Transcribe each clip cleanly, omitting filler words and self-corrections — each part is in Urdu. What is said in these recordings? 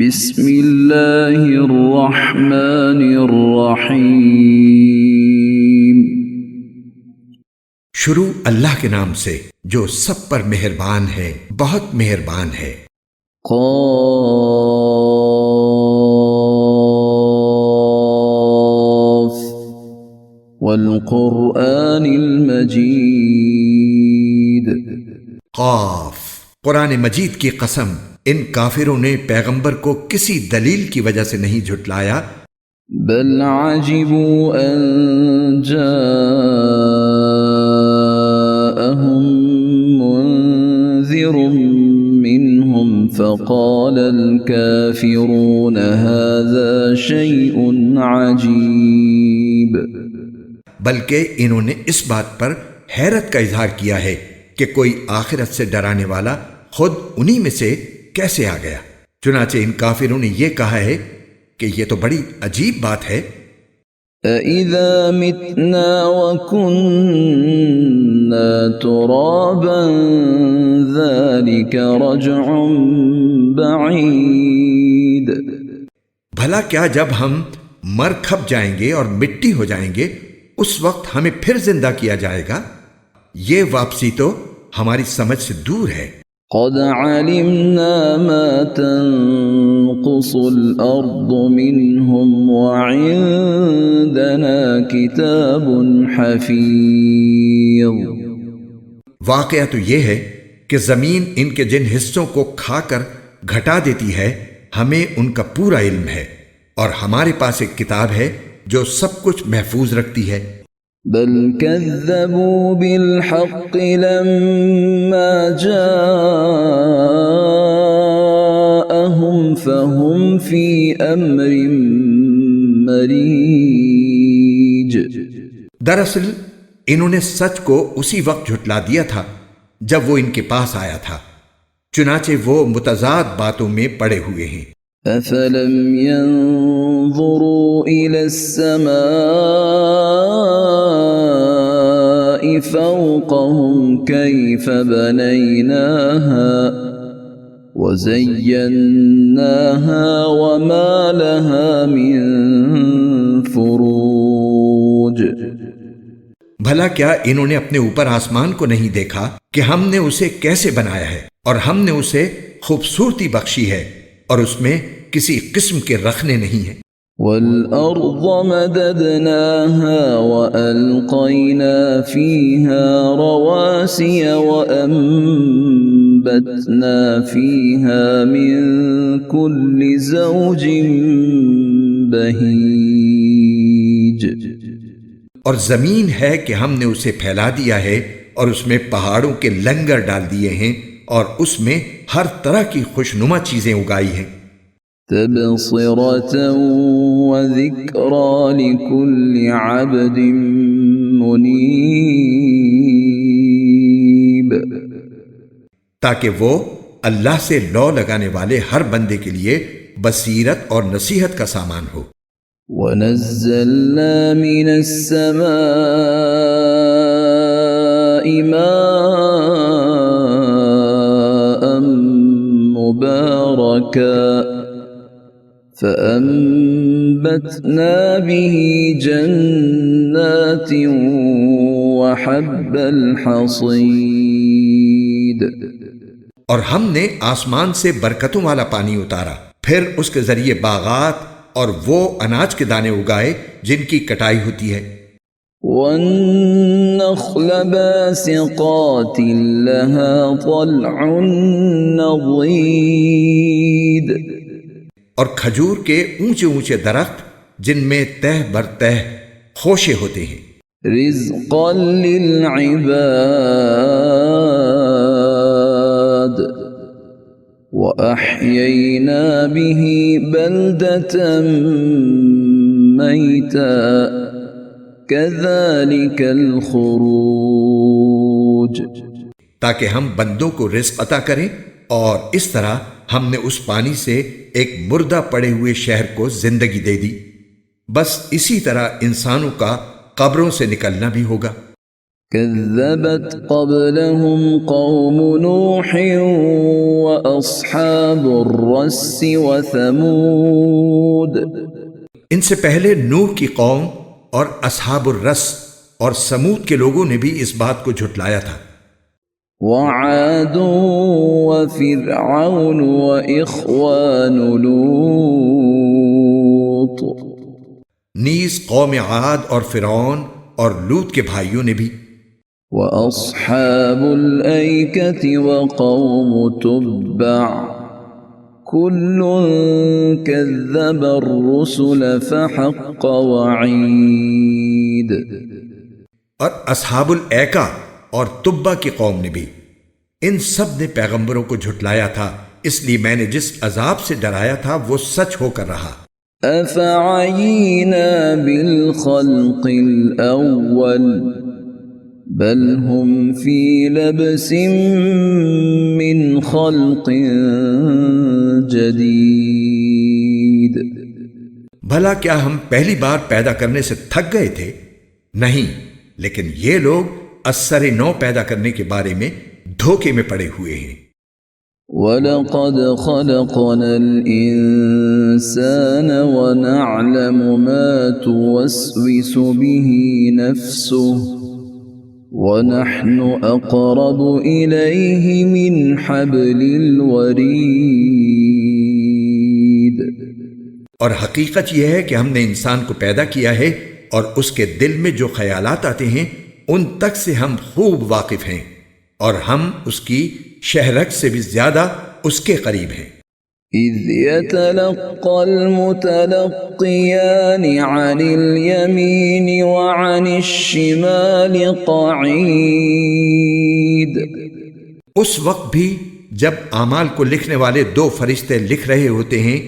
بسم اللہ الرحمن الرحیم۔ شروع اللہ کے نام سے جو سب پر مہربان ہے، بہت مہربان ہے۔ قاف والقرآن المجید۔ قاف، قرآن مجید کی قسم، ان کافروں نے پیغمبر کو کسی دلیل کی وجہ سے نہیں جھٹلایا، بل عجبوا ان جاءهم منذر منهم فقال الكافرون هذا شيء عجيب۔ بلکہ انہوں نے اس بات پر حیرت کا اظہار کیا ہے کہ کوئی آخرت سے ڈرانے والا خود انہی میں سے کیسے آ گیا۔ چنانچہ ان کافروں نے یہ کہا ہے کہ یہ تو بڑی عجیب بات ہے۔ أَإِذَا مِتْنَا وَكُنَّا تُرَابًا ذَلِكَ رَجْعٌ بَعِيدٌ۔ بھلا کیا جب ہم مر کھپ جائیں گے اور مٹی ہو جائیں گے اس وقت ہمیں پھر زندہ کیا جائے گا؟ یہ واپسی تو ہماری سمجھ سے دور ہے۔ قد علمنا ما تنقص الأرض منهم وعندنا كتاب حفيظ۔ واقعہ تو یہ ہے کہ زمین ان کے جن حصوں کو کھا کر گھٹا دیتی ہے ہمیں ان کا پورا علم ہے، اور ہمارے پاس ایک کتاب ہے جو سب کچھ محفوظ رکھتی ہے۔ بل كذبوا بالحق لما جاءهم فهم في أمر مريج۔ دراصل انہوں نے سچ کو اسی وقت جھٹلا دیا تھا جب وہ ان کے پاس آیا تھا، چنانچہ وہ متضاد باتوں میں پڑے ہوئے ہیں۔ أفلم ينظروا إلى السماء فوقهم كيف بنيناها وزيناها وما لها من فروج۔ بھلا کیا انہوں نے اپنے اوپر آسمان کو نہیں دیکھا کہ ہم نے اسے کیسے بنایا ہے، اور ہم نے اسے خوبصورتی بخشی ہے، اور اس میں کسی قسم کے رخنے نہیں ہیں۔ وَالْأَرْضَ مَدَدْنَاهَا وَأَلْقَيْنَا فِيهَا رَوَاسِيَ وَأَنبَتْنَا فِيهَا مِن كُلِّ زَوْجٍ بَهِيجٍ۔ اور زمین ہے کہ ہم نے اسے پھیلا دیا ہے اور اس میں پہاڑوں کے لنگر ڈال دیے ہیں، اور اس میں ہر طرح کی خوشنما چیزیں اگائی ہیں۔ تبصرة وذكرى لكل عبد منيب۔ تاکہ وہ اللہ سے لو لگانے والے ہر بندے کے لیے بصیرت اور نصیحت کا سامان ہو۔ وَنَزَّلْنَا مِنَ السَّمَاءِ مَاءً مُبَارَكًا فَأَنبَتْنَا بِهِ جَنَّاتٍ وَحَبَّ الْحَصِيدِ۔ اور ہم نے آسمان سے برکتوں والا پانی اتارا، پھر اس کے ذریعے باغات اور وہ اناج کے دانے اگائے جن کی کٹائی ہوتی ہے۔ وَالنَّخْلَ بَاسِقَاتٍ لَهَا طَلْعٌ نَضِيدٌ۔ اور کھجور کے اونچے اونچے درخت جن میں تہ بر تہ خوشے ہوتے ہیں۔ رِزْقًا لِلْعِبَادِ وَأَحْيَيْنَا بِهِ بَلْدَةً مَيْتًا كَذَلِكَ الْخُرُوجُ۔ تاکہ ہم بندوں کو رزق عطا کریں، اور اس طرح ہم نے اس پانی سے ایک مردہ پڑے ہوئے شہر کو زندگی دے دی۔ بس اسی طرح انسانوں کا قبروں سے نکلنا بھی ہوگا۔ كذبت قبلهم قوم نوح وأصحاب الرس وثمود ان سے پہلے نوح کی قوم اور اصحاب الرس اور سمود کے لوگوں نے بھی اس بات کو جھٹلایا تھا، وعاد وفرعون وإخوان لوط نیز قوم عاد اور فرعون اور لوط کے بھائیوں نے بھی، وأصحاب الأيكة وقوم تبع كل كذب الرسل فحق وعيد اور اصحاب الایکا اور تبا کی قوم نے بھی، ان سب نے پیغمبروں کو جھٹلایا تھا، اس لیے میں نے جس عذاب سے ڈرایا تھا وہ سچ ہو کر رہا۔ أفعينا بالخلق الأول بل هم في لبس من خلق جديد بھلا کیا ہم پہلی بار پیدا کرنے سے تھک گئے تھے؟ نہیں، لیکن یہ لوگ اثر نو پیدا کرنے کے بارے میں دھوکے میں پڑے ہوئے ہیں۔ وَلَقَدْ خَلَقْنَا الْإِنسَانَ وَنَعْلَمُ مَا تُوَسْوِسُ بِهِ نَفْسُهُ وَنَحْنُ أَقْرَبُ إِلَيْهِ مِنْ حَبْلِ الْوَرِيدِ اور حقیقت یہ ہے کہ ہم نے انسان کو پیدا کیا ہے اور اس کے دل میں جو خیالات آتے ہیں ان تک سے ہم خوب واقف ہیں، اور ہم اس کی شہرگ سے بھی زیادہ اس کے قریب ہیں۔ إِذْ يَتَلَقَّى الْمُتَلَقِّيَانِ عَنِ الْيَمِينِ وَعَنِ الشِّمَالِ قَعِيدٌ اس وقت بھی جب اعمال کو لکھنے والے دو فرشتے لکھ رہے ہوتے ہیں،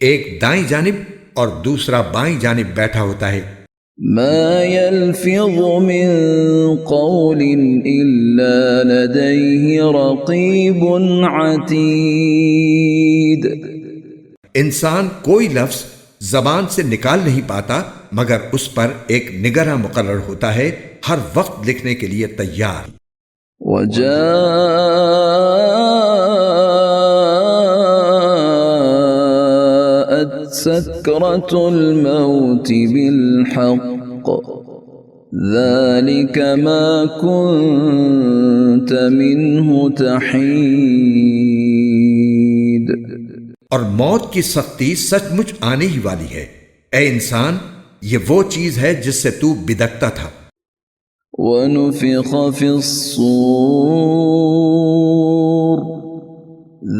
ایک دائیں جانب اور دوسرا بائیں جانب بیٹھا ہوتا ہے، ما يلفظ من قول إلا لديه رقيب عتيد انسان کوئی لفظ زبان سے نکال نہیں پاتا مگر اس پر ایک نگراں مقرر ہوتا ہے، ہر وقت لکھنے کے لیے تیار۔ سكرة الموت بالحق ذلك ما كنت منه تحيد اور موت کی سختی سچ مچ آنے ہی والی ہے، اے انسان یہ وہ چیز ہے جس سے تو بدکتا تھا۔ ونفخ في الصور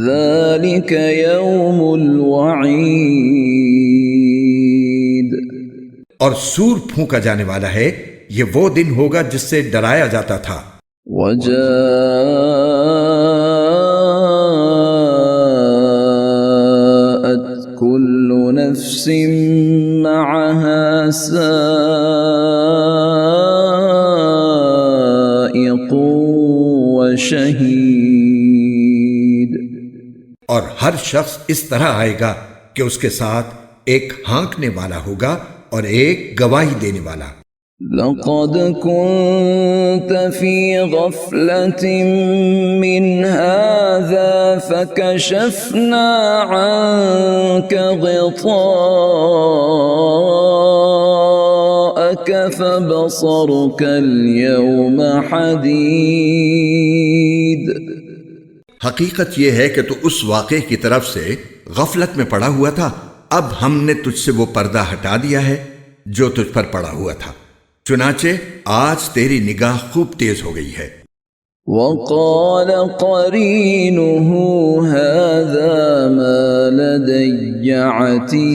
ذلك يوم الوعید اور سور پھونکا جانے والا ہے، یہ وہ دن ہوگا جس سے ڈرایا جاتا تھا۔ وجاءت كل نفس معها سائق وشهيد اور ہر شخص اس طرح آئے گا کہ اس کے ساتھ ایک ہانکنے والا ہوگا اور ایک گواہی دینے والا۔ لقد كنت في غفلة من هذا فكشفنا عنك غطاءك فبصرك اليوم حديد حقیقت یہ ہے کہ تو اس واقعے کی طرف سے غفلت میں پڑا ہوا تھا، اب ہم نے تجھ سے وہ پردہ ہٹا دیا ہے جو تجھ پر پڑا ہوا تھا، چنانچہ آج تیری نگاہ خوب تیز ہو گئی ہے۔ وقال قرينه هذا ما لدي عتيد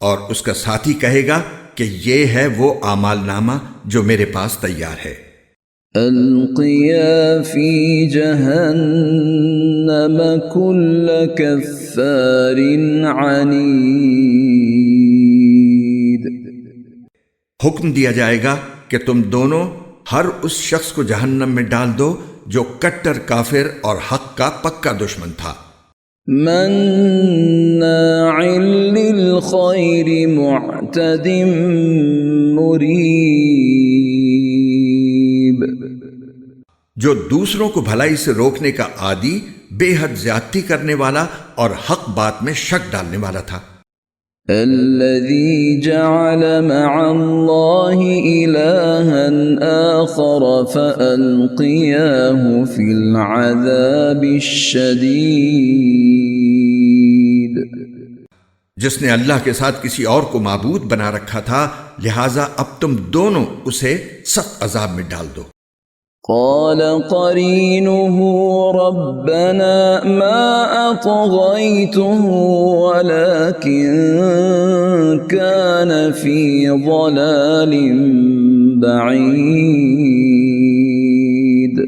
اور اس کا ساتھی کہے گا کہ یہ ہے وہ اعمال نامہ جو میرے پاس تیار ہے۔ القيا في جهنم كل كفار عنيد حکم دیا جائے گا کہ تم دونوں ہر اس شخص کو جہنم میں ڈال دو جو کٹر کافر اور حق کا پکا دشمن تھا۔ مناع للخير معتد مريد جو دوسروں کو بھلائی سے روکنے کا عادی، بے حد زیادتی کرنے والا اور حق بات میں شک ڈالنے والا تھا۔ الذي جعل مع الله إلها آخر فألقياه في العذاب الشديد، جس نے اللہ کے ساتھ کسی اور کو معبود بنا رکھا تھا، لہذا اب تم دونوں اسے سخت عذاب میں ڈال دو۔ قال قرينه ربنا ما أطغيته ولكن كان في ضلال بعيد۔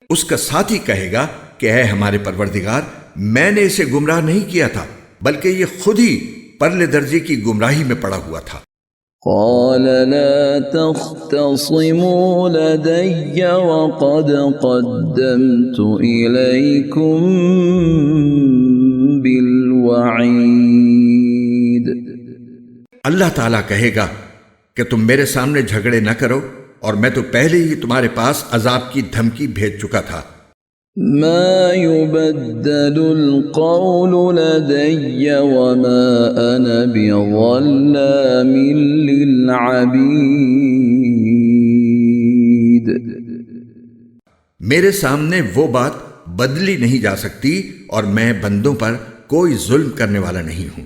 اس کا ساتھی کہے گا کہ اے ہمارے پروردگار، میں نے اسے گمراہ نہیں کیا تھا، بلکہ یہ خود ہی پرلے درجے کی گمراہی میں پڑا ہوا تھا۔ قال لا تختصموا لدي وقد قدمت إليكم بالوعيد۔ اللہ تعالیٰ کہے گا کہ تم میرے سامنے جھگڑے نہ کرو، اور میں تو پہلے ہی تمہارے پاس عذاب کی دھمکی بھیج چکا تھا۔ ما يبدل القول لدي وما أنا بظلام للعبيد۔ میرے سامنے وہ بات بدلی نہیں جا سکتی، اور میں بندوں پر کوئی ظلم کرنے والا نہیں ہوں۔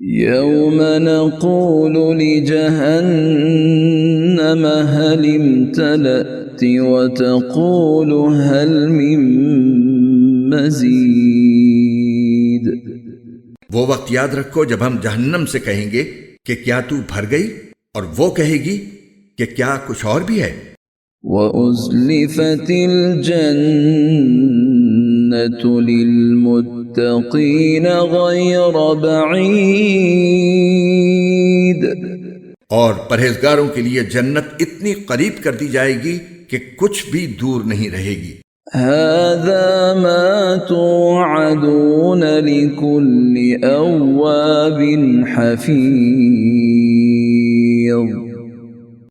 يوم نقول لجهنم هل امتلأت وتقول هل من مزيد۔ وہ وقت یاد رکھو جب ہم جہنم سے کہیں گے کہ کیا تو بھر گئی، اور وہ کہے گی کہ کیا کچھ اور بھی ہے۔ وَأُزْلِفَتِ الْجَنَّةُ لِلْمُتَّقِينَ غَيْرَ بَعِيدٍ۔ اور پرہیزگاروں کے لیے جنت اتنی قریب کر دی جائے گی کہ کچھ بھی دور نہیں رہے گی۔ هَذَا مَا تُوعَدُونَ لِكُلِّ أَوَّابٍ حَفِيظٍ۔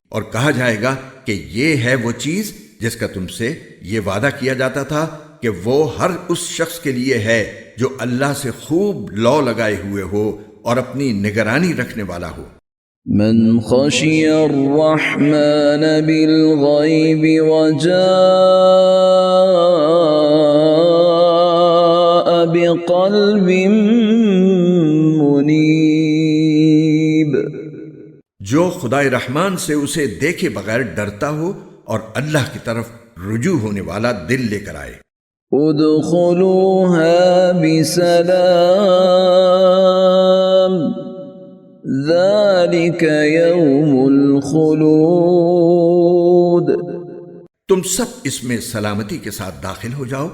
اور کہا جائے گا کہ یہ ہے وہ چیز جس کا تم سے یہ وعدہ کیا جاتا تھا کہ وہ ہر اس شخص کے لیے ہے جو اللہ سے خوب لو لگائے ہوئے ہو اور اپنی نگرانی رکھنے والا ہو۔ من خشی الرحمن بالغیب وجاء بقلب منیب۔ جو خدائے رحمان سے اسے دیکھے بغیر ڈرتا ہو اور اللہ کی طرف رجوع ہونے والا دل لے کر آئے۔ ادخلوها بسلام ذلك يوم الخلود۔ تم سب اس میں سلامتی کے ساتھ داخل ہو جاؤ،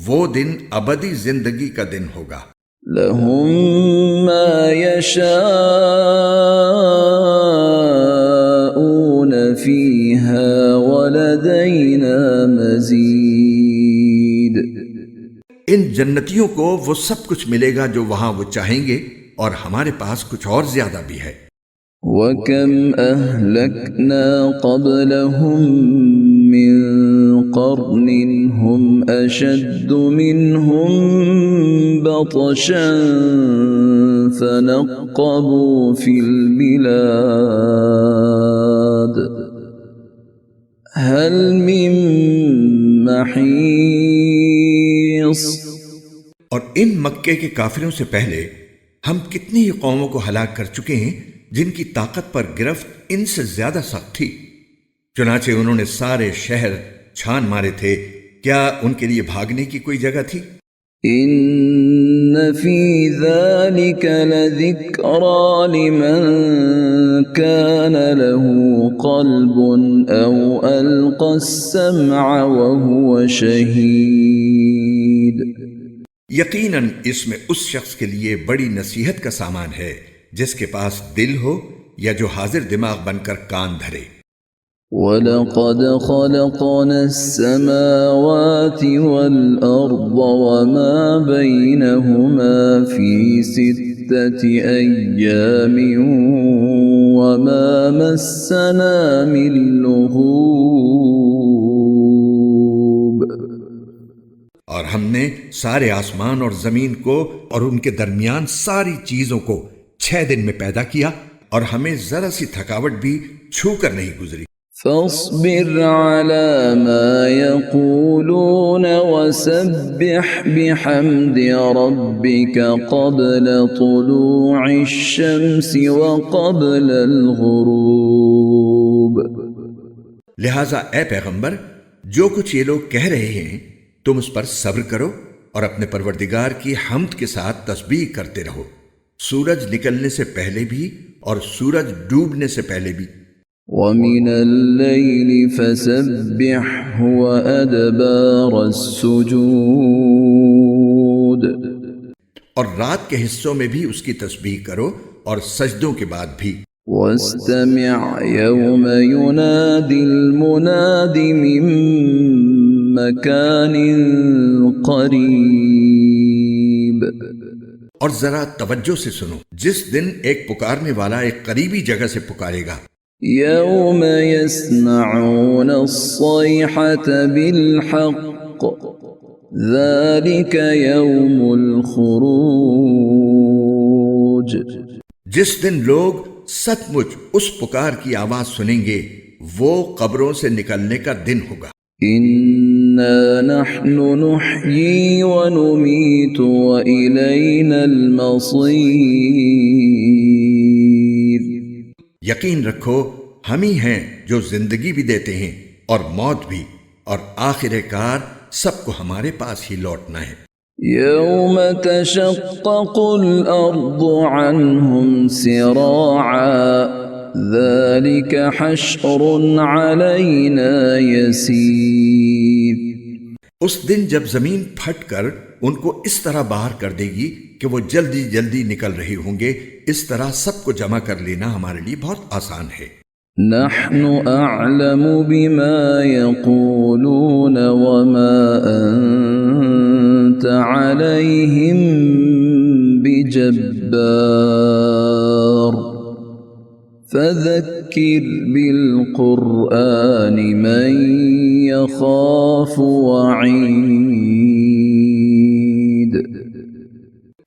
وہ دن ابدی زندگی کا دن ہوگا۔ لهم ما يشاءون فيها ولدينا مزيد۔ ان جنتیوں کو وہ سب کچھ ملے گا جو وہاں وہ چاہیں گے، اور ہمارے پاس کچھ اور زیادہ بھی ہے۔ وَكَمْ أَهْلَكْنَا قَبْلَهُمْ مِنْ قَرْنٍ هُمْ أَشَدُّ مِنْهُمْ بَطْشًا فَنَقَّبُوا فِي الْبِلَادِ هَلْ مِنْ مَحِيصٍ۔ اور ان مکے کے کافروں سے پہلے ہم کتنی ہی قوموں کو ہلاک کر چکے ہیں جن کی طاقت پر گرفت ان سے زیادہ سخت تھی، چنانچہ انہوں نے سارے شہر چھان مارے تھے، کیا ان کے لیے بھاگنے کی کوئی جگہ تھی؟ ان فی ذلک لذکرى لمن کان له قلب او القى السمع وهو شہید۔ یقیناً اس میں اس شخص کے لیے بڑی نصیحت کا سامان ہے جس کے پاس دل ہو یا جو حاضر دماغ بن کر کان دھرے۔ وَلَقَدْ خَلَقْنَا السَّمَاوَاتِ وَالْأَرْضَ وَمَا بَيْنَهُمَا فِي 6 أَيَّامٍ وَمَا مَسَّنَا مِن لُغُوبٍ۔ اور ہم نے سارے آسمان اور زمین کو اور ان کے درمیان ساری چیزوں کو 6 دن میں پیدا کیا، اور ہمیں ذرا سی تھکاوٹ بھی چھو کر نہیں گزری۔ فاصبر على ما يقولون وسبح بحمد ربك قبل طلوع الشمس وقبل الغروب۔ لہٰذا اے پیغمبر، جو کچھ یہ لوگ کہہ رہے ہیں تم اس پر صبر کرو اور اپنے پروردگار کی حمد کے ساتھ تسبیح کرتے رہو، سورج نکلنے سے پہلے بھی اور سورج ڈوبنے سے پہلے بھی۔ وَمِنَ اللَّيْلِ فَسَبِّحْهُ وَأَدْبَارَ السُّجُودِ، اور رات کے حصوں میں بھی اس کی تسبیح کرو اور سجدوں کے بعد بھی۔ وَاسْتَمِعْ يَوْمَ يُنَادِ الْمُنَادِ مِن مَّكَانٍ قَرِيبٍ، اور ذرا توجہ سے سنو جس دن ایک پکارنے والا ایک قریبی جگہ سے پکارے گا۔ يَوْمَ يَسْمَعُونَ الصَّيْحَةَ بِالْحَقِّ ذَلِكَ يَوْمُ الْخُرُوجِ، جس دن لوگ سچ مچ اس پکار کی آواز سنیں گے وہ قبروں سے نکلنے کا دن ہوگا۔ إِنَّا نَحْنُ نُحْيِي وَنُمِيتُ وَإِلَيْنَا الْمَصِيرُ، یقین رکھو ہم ہی ہیں جو زندگی بھی دیتے ہیں اور موت بھی، اور آخر کار سب کو ہمارے پاس ہی لوٹنا ہے۔ يَوْمَ تَشَقَّقُ الْأَرْضُ عَنْهُمْ سِرَاعًا ذَلِكَ حَشْرٌ عَلَيْنَا يَسِيرٌ، اس دن جب زمین پھٹ کر ان کو اس طرح باہر کر دے گی کہ وہ جلدی جلدی نکل رہے ہوں گے، اس طرح سب کو جمع کر لینا ہمارے لیے بہت آسان ہے۔ نحن أعلم بما يقولون وما أنت عليهم بجبار فذكر بالقرآن من يخاف وعيد۔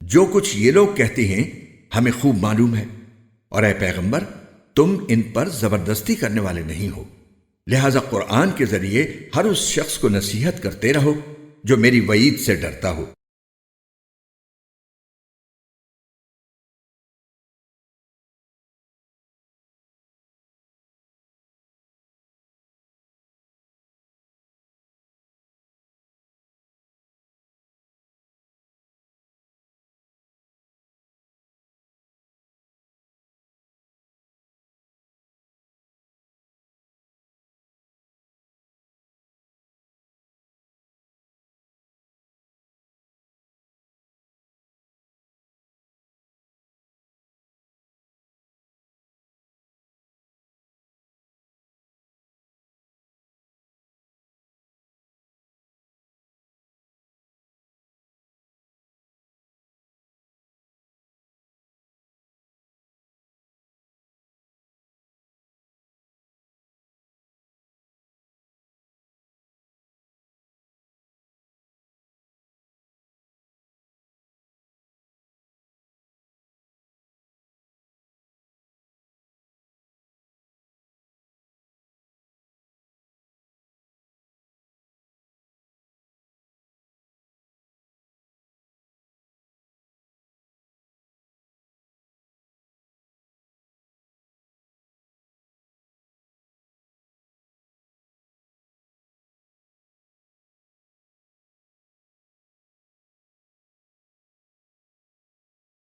جو کچھ یہ لوگ کہتے ہیں ہمیں خوب معلوم ہے، اور اے پیغمبر تم ان پر زبردستی کرنے والے نہیں ہو، لہذا قرآن کے ذریعے ہر اس شخص کو نصیحت کرتے رہو جو میری وعید سے ڈرتا ہو۔